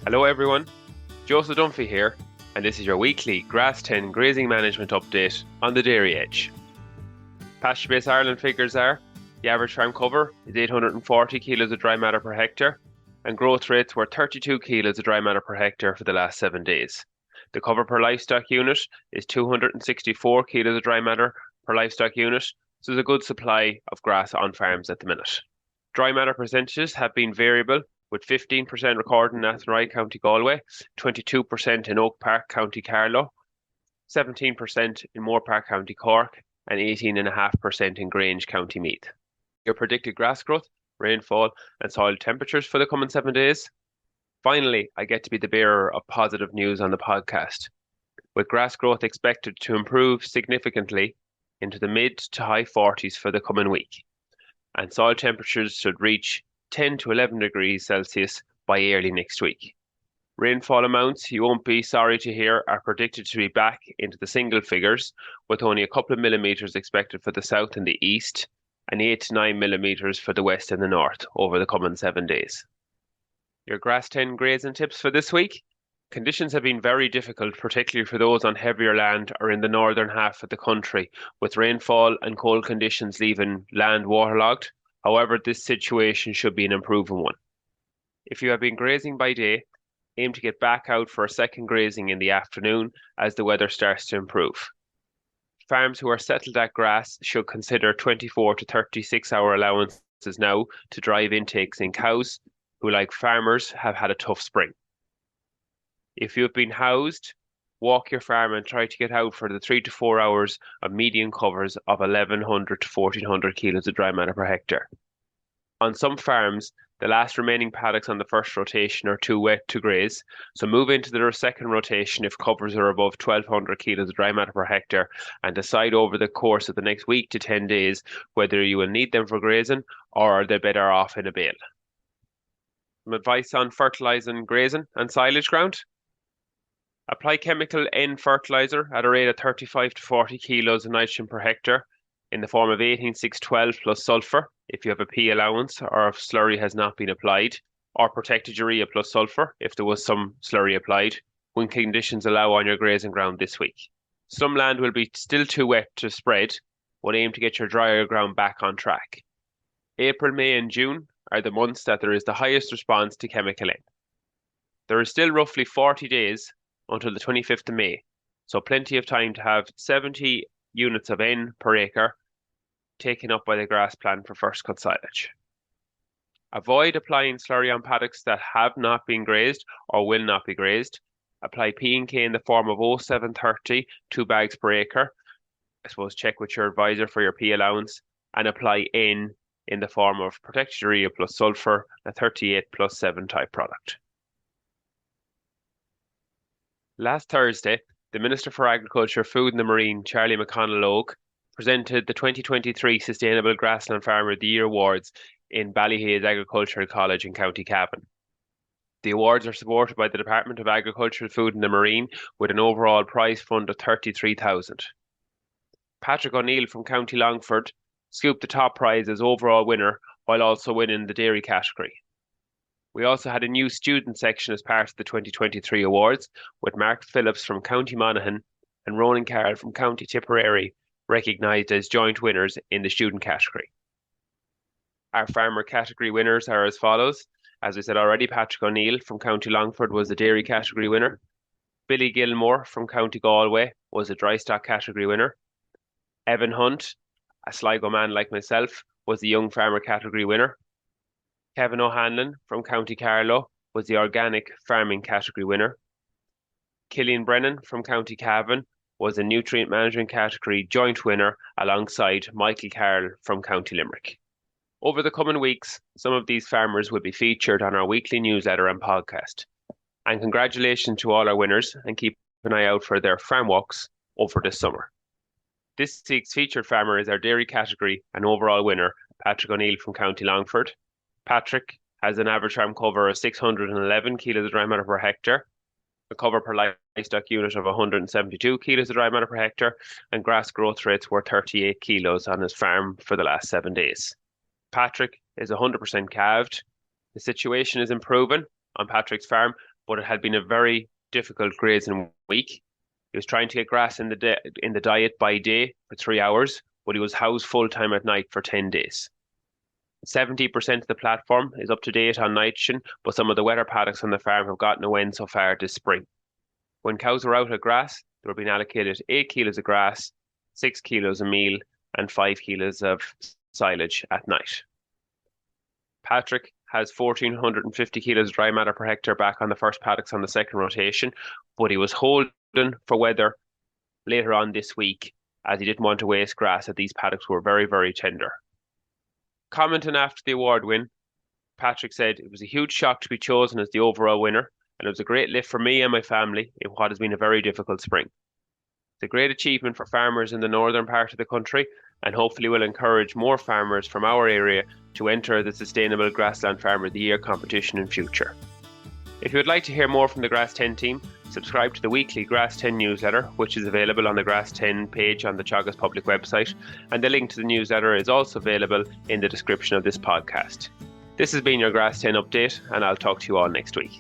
Hello everyone, Joseph Dunphy here, and this is your weekly Grass10 grazing management update on the dairy edge. PastureBase Ireland figures are: the average farm cover is 840 kilos of dry matter per hectare, and growth rates were 32 kilos of dry matter per hectare for the last 7 days. The cover per livestock unit is 264 kilos of dry matter per livestock unit, so there's a good supply of grass on farms at the minute. Dry matter percentages have been variable, with 15% recorded in Athenry, County Galway, 22% in Oak Park, County Carlow, 17% in Moorpark, County Cork, and 18.5% in Grange, County Meath. Your predicted grass growth, rainfall, and soil temperatures for the coming 7 days. Finally, I get to be the bearer of positive news on the podcast, with grass growth expected to improve significantly into the mid to high 40s for the coming week, and soil temperatures should reach 10 to 11 degrees Celsius by early next week. Rainfall amounts, you won't be sorry to hear, are predicted to be back into the single figures, with only a couple of millimetres expected for the south and the east, and 8 to 9 millimetres for the west and the north over the coming 7 days. Your Grass10 grazing tips for this week. Conditions have been very difficult, particularly for those on heavier land or in the northern half of the country, with rainfall and cold conditions leaving land waterlogged. However, this situation should be an improving one. If you have been grazing by day, aim to get back out for a second grazing in the afternoon as the weather starts to improve. Farms who are settled at grass should consider 24 to 36-hour allowances now to drive intakes in cows who, like farmers, have had a tough spring. If you have been housed, walk your farm and try to get out for the 3 to 4 hours of median covers of 1,100 to 1,400 kilos of dry matter per hectare. On some farms, the last remaining paddocks on the first rotation are too wet to graze, so move into the second rotation if covers are above 1,200 kilos of dry matter per hectare, and decide over the course of the next week to 10 days whether you will need them for grazing or are they better off in a bale. Some advice on fertilising grazing and silage ground. Apply chemical N fertiliser at a rate of 35 to 40 kilos of nitrogen per hectare in the form of 18,612 plus sulphur if you have a P allowance or if slurry has not been applied, or protected urea plus sulphur if there was some slurry applied, when conditions allow on your grazing ground this week. Some land will be still too wet to spread, but aim to get your drier ground back on track. April, May and June are the months that there is the highest response to chemical N. There is still roughly 40 days until the 25th of May, so plenty of time to have 70 units of N per acre taken up by the grass plan for first cut silage. Avoid applying slurry on paddocks that have not been grazed or will not be grazed. Apply P and K in the form of 0,730, 2 bags per acre. I suppose check with your advisor for your P allowance, and apply N in the form of protected urea plus sulphur, a 38 plus 7 type product. Last Thursday, the Minister for Agriculture, Food and the Marine, Charlie McConnell-Oak, presented the 2023 Sustainable Grassland Farmer of the Year Awards in Ballyhaise Agricultural College in County Cavan. The awards are supported by the Department of Agriculture, Food and the Marine with an overall prize fund of 33,000. Patrick O'Neill from County Longford scooped the top prize as overall winner while also winning the dairy category. We also had a new student section as part of the 2023 awards, with Mark Phillips from County Monaghan and Ronan Carroll from County Tipperary recognised as joint winners in the student category. Our farmer category winners are as follows. As I said already, Patrick O'Neill from County Longford was the dairy category winner. Billy Gilmore from County Galway was a dry stock category winner. Evan Hunt, a Sligo man like myself, was the young farmer category winner. Kevin O'Hanlon from County Carlow was the organic farming category winner. Killian Brennan from County Cavan was the nutrient management category joint winner alongside Michael Carroll from County Limerick. Over the coming weeks, some of these farmers will be featured on our weekly newsletter and podcast. And congratulations to all our winners, and keep an eye out for their farm walks over this summer. This week's featured farmer is our dairy category and overall winner, Patrick O'Neill from County Longford. Patrick has an average farm cover of 611 kilos of dry matter per hectare, a cover per livestock unit of 172 kilos of dry matter per hectare, and grass growth rates were 38 kilos on his farm for the last 7 days. Patrick is 100% calved. The situation is improving on Patrick's farm, but it had been a very difficult grazing week. He was trying to get grass in the diet by day for 3 hours, but he was housed full time at night for 10 days. 70% of the platform is up to date on nitrogen, but some of the wetter paddocks on the farm have gotten a win so far this spring. When cows were out of grass, they were being allocated 8 kilos of grass, 6 kilos of meal, and 5 kilos of silage at night. Patrick has 1,450 kilos of dry matter per hectare back on the first paddocks on the second rotation, but he was holding for weather later on this week as he didn't want to waste grass, as these paddocks were very, very tender. Commenting after the award win, Patrick said it was a huge shock to be chosen as the overall winner, and it was a great lift for me and my family in what has been a very difficult spring. It's a great achievement for farmers in the northern part of the country, and hopefully will encourage more farmers from our area to enter the Sustainable Grassland Farmer of the Year competition in future. If you would like to hear more from the Grass10 team, subscribe to the weekly Grass10 newsletter, which is available on the Grass10 page on the Teagasc public website, and the link to the newsletter is also available in the description of this podcast. This has been your Grass10 update, and I'll talk to you all next week.